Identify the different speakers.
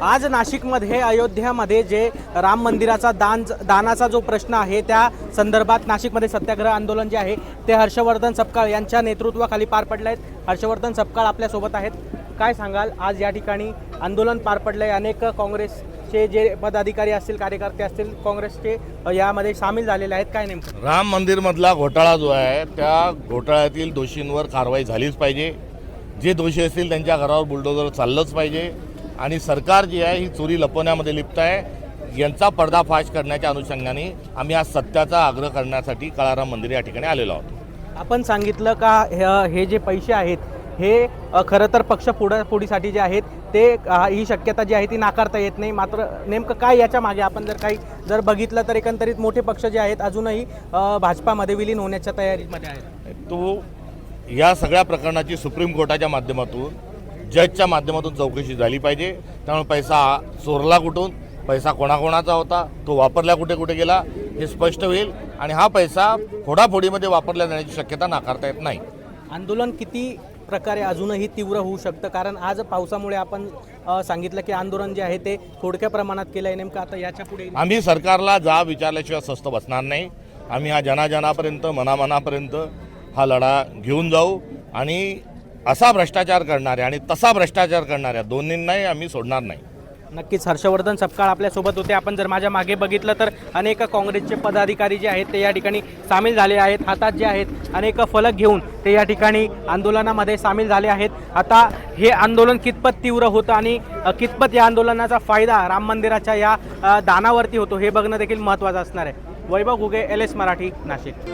Speaker 1: आज नाशिकमध्ये अयोध्यामध्ये जे राम मंदिराचा दानाचा जो प्रश्न आहे त्या संदर्भात नाशिकमध्ये सत्याग्रह आंदोलन जे आहे ते हर्षवर्धन सपकाळ यांच्या नेतृत्वाखाली पार पडले आहेत। हर्षवर्धन सपकाळ आपल्यासोबत आहेत। काय सांगाल, आज या ठिकाणी आंदोलन पार पडले, अनेक काँग्रेसचे जे पदाधिकारी असतील, कार्यकर्ते असतील, काँग्रेसचे यामध्ये सामील झालेले आहेत, काय नेमकं?
Speaker 2: राम मंदिर मधला घोटाळा जो आहे त्या घोटाळ्यातील दोषींवर कारवाई झालीच पाहिजे। जे दोषी असतील त्यांच्या घरावर बुलडोजर चाललंच पाहिजे आणि सरकार जी आहे ही चोरी लपवण्यामध्ये लिप्त आहे। यांचा पर्दाफाश करण्याच्या अनुषंगाने आम्ही आज सत्याचा आग्रह करण्यासाठी काळाराम मंदिर या ठिकाणी आलेलो आहोत।
Speaker 1: आपण सांगितलं का हे जे पैसे आहेत हे खरं तर पक्ष पुढीसाठी जे आहेत ते ही शक्यता जी आहे ती नाकारता येत नाही, मात्र नेमकं काय याच्या मागे आपण जर बघितलं तर एकंदरीत मोठे पक्ष जे आहेत अजूनही भाजपामध्ये विलीन होण्याच्या तयारीमध्ये आहेत।
Speaker 2: तो या सगळ्या प्रकरणाची सुप्रीम कोर्टाच्या माध्यमातून जजच्या माध्यमातून चौकशी झाली पाहिजे। त्यामुळे पैसा चोरला कुठून, पैसा कोणाकोणाचा होता, तो वापरला कुठे कुठे गेला हे स्पष्ट होईल आणि हा पैसा फोडाफोडीमध्ये वापरला जाण्याची शक्यता नाकारता येत नाही।
Speaker 1: आंदोलन किती प्रकारे अजूनही तीव्र होऊ शकतं, कारण आज पावसामुळे आपण सांगितलं की आंदोलन जे आहे ते थोडक्या प्रमाणात केलं आहे, नेमकं आता याच्या पुढे
Speaker 2: आम्ही सरकारला जा विचारल्याशिवाय स्वस्त बसणार नाही। आम्ही हा जनाजनापर्यंत मनामनापर्यंत हा लढा घेऊन जाऊ आणि असा भ्रष्टाचार करणाऱ्या आणि तसा भ्रष्टाचार करणाऱ्या दोन्हींनाही आम्ही सोडणार नाही।
Speaker 1: नक्कीच हर्षवर्धन सपकाळ आपल्यासोबत होते। आपण जर माझ्या मागे बघितलं तर अनेक काँग्रेसचे पदाधिकारी जे आहेत ते या ठिकाणी सामील झाले आहेत। हातात जे आहेत अनेक फलक घेऊन ते या ठिकाणी आंदोलनामध्ये सामील झाले आहेत। आता हे आंदोलन कितपत तीव्र होतं आणि कितपत या आंदोलनाचा फायदा राम मंदिराच्या या दानावरती होतो हे बघणं देखील महत्त्वाचं असणार आहे। वैभव घुगे, LS मराठी, नाशिक।